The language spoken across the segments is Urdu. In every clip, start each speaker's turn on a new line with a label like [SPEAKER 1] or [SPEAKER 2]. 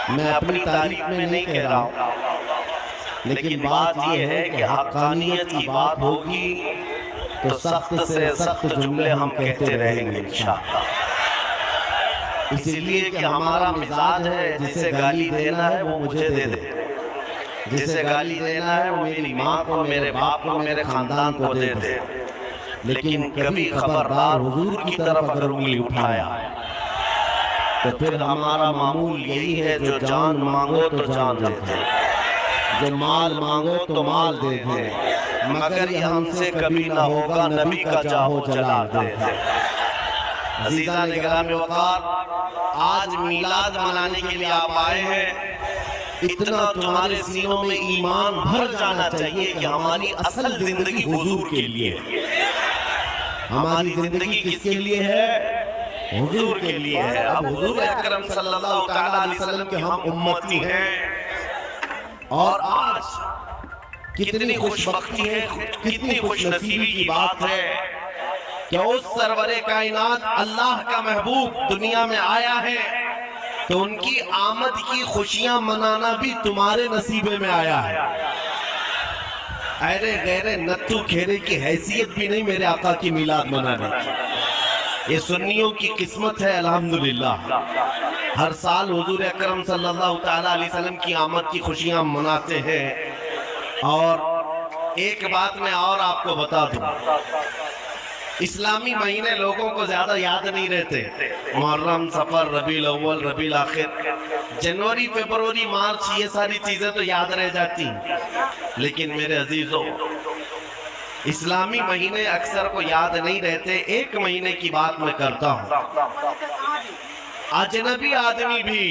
[SPEAKER 1] میں اپنی تعریف میں نہیں کہہ رہا ہوں، لیکن بات یہ ہے کہ حقانیت کی بات ہوگی تو سخت سے سخت جملے ہم کہتے رہیں گے انشاءاللہ۔ اس لیے کہ ہمارا مزاج ہے جسے گالی دینا ہے وہ مجھے دے دے، جسے گالی دینا ہے وہ میری ماں کو، میرے باپ کو، میرے خاندان کو دے دے، لیکن کبھی خبردار حضور کی طرف اگر انگلی اٹھایا تو پھر ہمارا معمول یہی ہے، جو جان مانگو تو جان دے دے، جو مال مانگو تو مال دے دے، مگر یہ ہم سے کبھی نہ ہوگا نبی کا جاہو جلال دے دے۔ عزیزان گرامی وقار، آج میلاد منانے کے لیے آپ آئے ہیں، اتنا تمہارے سینوں میں ایمان بھر جانا چاہیے کہ ہماری اصل زندگی حضور کے لیے ہے۔ ہماری زندگی کس کے لیے ہے؟ حضور کے لیے ہے۔ اب حضور اکرم صلی اللہ علیہ وسلم کے ہم امتی ہیں، اور آج کتنی خوش بختی ہے، کتنی خوش نصیبی کی بات ہے کہ اس سرور کائنات اللہ کا محبوب دنیا میں آیا ہے تو ان کی آمد کی خوشیاں منانا بھی تمہارے نصیبے میں آیا ہے۔ ایرے غیرے نتو کھیرے کی حیثیت بھی نہیں میرے آقا کی میلاد منانے کی، یہ سنیوں کی قسمت ہے الحمدللہ۔ ہر سال حضور اکرم صلی اللہ علیہ وسلم کی آمد کی خوشیاں مناتے ہیں۔ اور ایک بات میں اور آپ کو بتا دوں، اسلامی مہینے لوگوں کو زیادہ یاد نہیں رہتے، محرم، صفر، ربیع الاول، ربیع الاخر، جنوری، فیبروری، مارچ، یہ ساری چیزیں تو یاد رہ جاتی ہیں، لیکن میرے عزیزوں اسلامی مہینے اکثر کو یاد نہیں رہتے۔ ایک مہینے کی بات میں کرتا ہوں، اجنبی آدمی بھی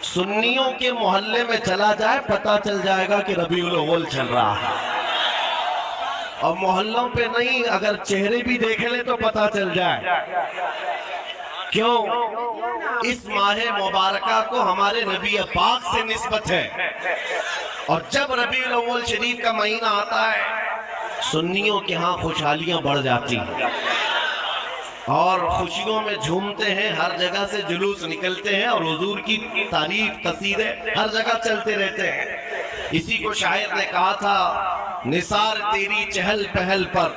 [SPEAKER 1] سنیوں کے محلے میں چلا جائے پتہ چل جائے گا کہ ربیع الاول چل رہا ہے، اور محلوں پہ نہیں، اگر چہرے بھی دیکھ لے تو پتہ چل جائے۔ کیوں؟ اس ماہ مبارکہ کو ہمارے نبی پاک سے نسبت ہے، اور جب ربیع الاول شریف کا مہینہ آتا ہے سنیوں کے ہاں خوشحالیاں بڑھ جاتی ہیں، اور خوشیوں میں جھومتے ہیں، ہر جگہ سے جلوس نکلتے ہیں، اور حضور کی تعریف قصیدے ہر جگہ چلتے رہتے ہیں۔ اسی کو شاعر نے کہا تھا، نثار تیری چہل پہل پر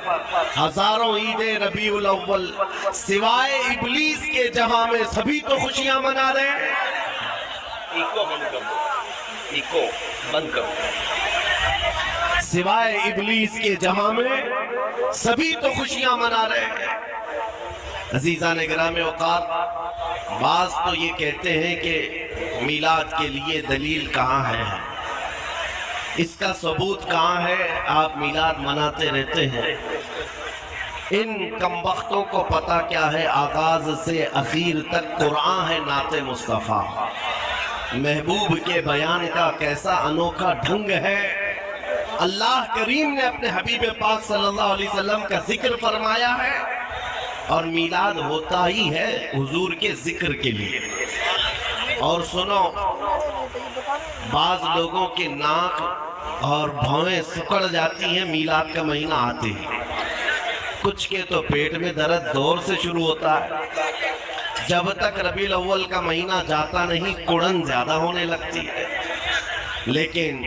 [SPEAKER 1] ہزاروں عید ربیع الاول، سوائے ابلیس کے جہاں میں سبھی تو خوشیاں منا رہے ہیں۔ ایکو بند کرو۔ سوائے ابلیس کے جہاں میں سبھی تو خوشیاں منا رہے ہیں۔ عزیزان گرامی وقار، بعض تو یہ کہتے ہیں کہ میلاد کے لیے دلیل کہاں ہے، اس کا ثبوت کہاں ہے، آپ میلاد مناتے رہتے ہیں۔ ان کمبختوں کو پتہ کیا ہے، آغاز سے اخیر تک قرآن ہے نعت مصطفیٰ، محبوب کے بیان کا کیسا انوکھا ڈھنگ ہے۔ اللہ کریم نے اپنے حبیب پاک صلی اللہ علیہ وسلم کا ذکر فرمایا ہے، اور میلاد ہوتا ہی ہے حضور کے ذکر کے لیے۔ اور سنو، بعض لوگوں کے ناک اور بھویں سکڑ جاتی ہیں میلاد کا مہینہ آتے ہیں، کچھ کے تو پیٹ میں درد دور سے شروع ہوتا ہے، جب تک ربیع الاول کا مہینہ جاتا نہیں کڑن زیادہ ہونے لگتی ہے۔ لیکن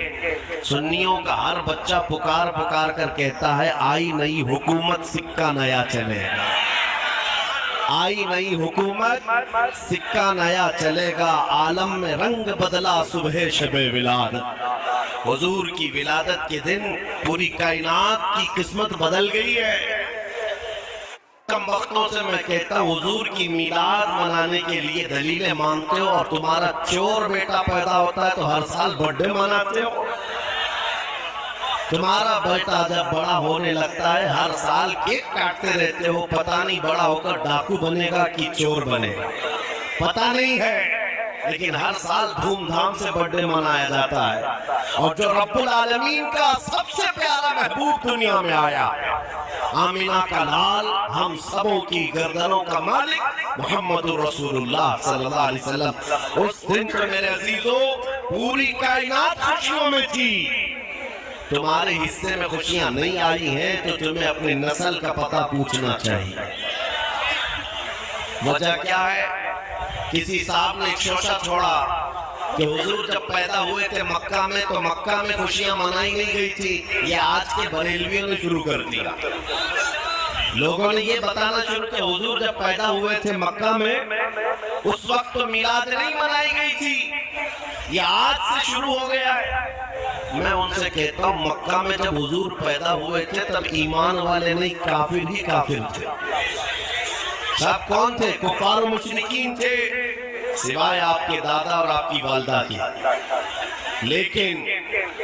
[SPEAKER 1] سنیوں کا ہر بچہ پکار پکار کر کہتا ہے، آئی نئی حکومت سکہ نیا چلے گا، آئی نئی حکومت سکہ نیا چلے گا، عالم میں رنگ بدلا صبح شب ولادت۔ حضور کی ولادت کے دن پوری کائنات کی قسمت بدل گئی ہے۔ کم وقتوں سے میں کہتا ہوں، حضور کی میلاد منانے کے لیے دلیلیں مانگتے ہو، اور تمہارا چور بیٹا پیدا ہوتا ہے تو ہر سال برتھ ڈے مناتے ہو۔ تمہارا بیٹا جب بڑا ہونے لگتا ہے ہر سال کیک کاٹتے رہتے ہو، پتہ نہیں بڑا ہو کر ڈاکو بنے گا کہ چور بنے گا، پتہ نہیں ہے، لیکن ہر سال دھوم دھام سے برتھ ڈے منایا جاتا ہے۔ اور جو رب العالمین کا سب سے پیارا محبوب دنیا میں آیا، آمینہ کا لال، ہم سبوں کی گردنوں کا مالک، محمد رسول اللہ صلی اللہ علیہ وسلم، اس دن تو میرے عزیزوں پوری کائنات خوشیوں میں تھی۔ تمہارے حصے میں خوشیاں نہیں آئی ہیں تو تمہیں اپنی نسل کا پتہ پوچھنا چاہیے۔ وجہ کیا ہے؟ کسی صاحب نے ایک شوشہ چھوڑا، کہ حضور جب پیدا ہوئے تھے مکہ میں تو مکہ میں خوشیاں منائی نہیں گئی تھی، یہ آج کے بریلویوں نے شروع کر دیا۔ لوگوں نے یہ بتانا شروع کہ حضور جب پیدا ہوئے تھے مکہ میں اس وقت تو میلاد نہیں منائی گئی تھی، یہ آج سے شروع ہو گیا ہے۔ میں ان سے کہتا ہوں مکہ میں جب حضور پیدا ہوئے تھے تب ایمان والے نہیں، کافر ہی کافر تھے۔ سب کون تھے؟ کفار و مشرکین تھے، سوائے آپ کے دادا اور آپ کی والدہ کی۔ لیکن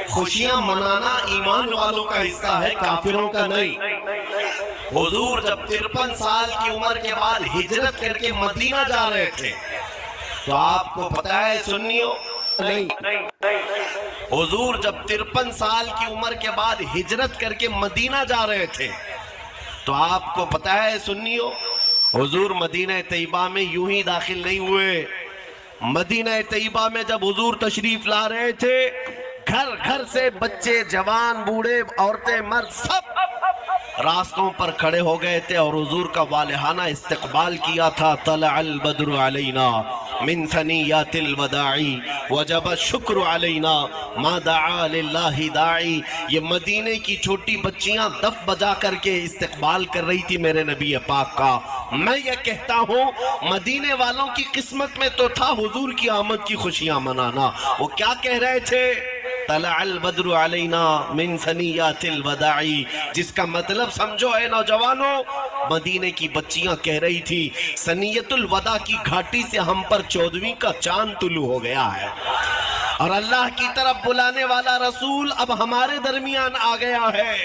[SPEAKER 1] خوشیاں منانا ایمان والوں کا حصہ ہے، کافروں کا نہیں۔ حضور جب 53 سال کی عمر کے بعد ہجرت کر کے مدینہ جا رہے تھے تو آپ کو پتا ہے سنیو نہیں، حضور جب 53 سال کی عمر کے بعد ہجرت کر کے مدینہ جا رہے تھے تو آپ کو پتا ہے سنیو، حضور مدینہ طیبہ میں یوں ہی داخل نہیں ہوئے۔ مدینہ طیبہ میں جب حضور تشریف لا رہے تھے گھر گھر سے بچے، جوان، بوڑھے، عورتیں، مرد سب راستوں پر کھڑے ہو گئے تھے اور حضور کا والہانہ استقبال کیا تھا۔ طلع البدر علینا من ثنیات الوداع وجب الشکر علینا ما دعا للہ داعی۔ یہ مدینے کی چھوٹی بچیاں دف بجا کر کے استقبال کر رہی تھی میرے نبی پاک کا۔ میں یہ کہتا ہوں مدینے والوں کی قسمت میں تو تھا حضور کی آمد کی خوشیاں منانا۔ وہ کیا کہہ رہے تھے؟ طلع البدر علینا من ثنیات الوداع، جس کا مطلب سمجھو اے نوجوانوں، مدینے کی بچیاں کہہ رہی تھی ثنیت الوداع کی گھاٹی سے ہم پر 14ویں کا چاند طلوع ہو گیا ہے اور اللہ کی طرف بلانے والا رسول اب ہمارے درمیان آ گیا ہے۔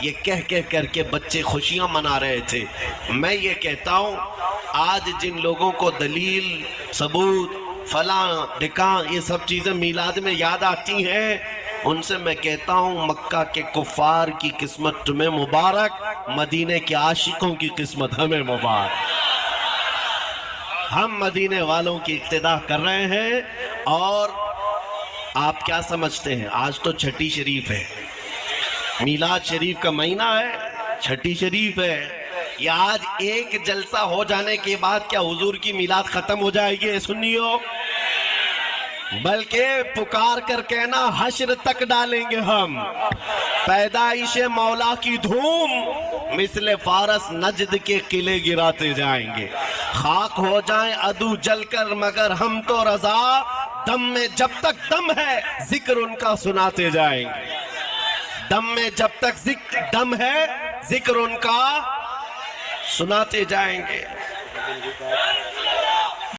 [SPEAKER 1] یہ کہہ کر کے بچے خوشیاں منا رہے تھے۔ میں یہ کہتا ہوں آج جن لوگوں کو دلیل، ثبوت، فلاں ڈھکاں یہ سب چیزیں میلاد میں یاد آتی ہیں، ان سے میں کہتا ہوں مکہ کے کفار کی قسمت تمہیں مبارک، مدینے کے عاشقوں کی قسمت ہمیں مبارک۔ ہم مدینے والوں کی اقتداء کر رہے ہیں۔ اور آپ کیا سمجھتے ہیں؟ آج تو چھٹی شریف ہے، میلاد شریف کا مہینہ ہے، چھٹی شریف ہے۔ یہ آج ایک جلسہ ہو جانے کے بعد کیا حضور کی میلاد ختم ہو جائے گی؟ سنیو، بلکہ پکار کر کہنا حشر تک ڈالیں گے ہم پیدائش مولا کی دھوم، مثل فارس نجد کے قلعے گراتے جائیں گے۔ خاک ہو جائیں عدو جل کر مگر ہم تو رضا، دم میں جب تک دم ہے ذکر ان کا سناتے جائیں گے۔ دم میں جب تک دم ہے ذکر ان کا سناتے جائیں گے۔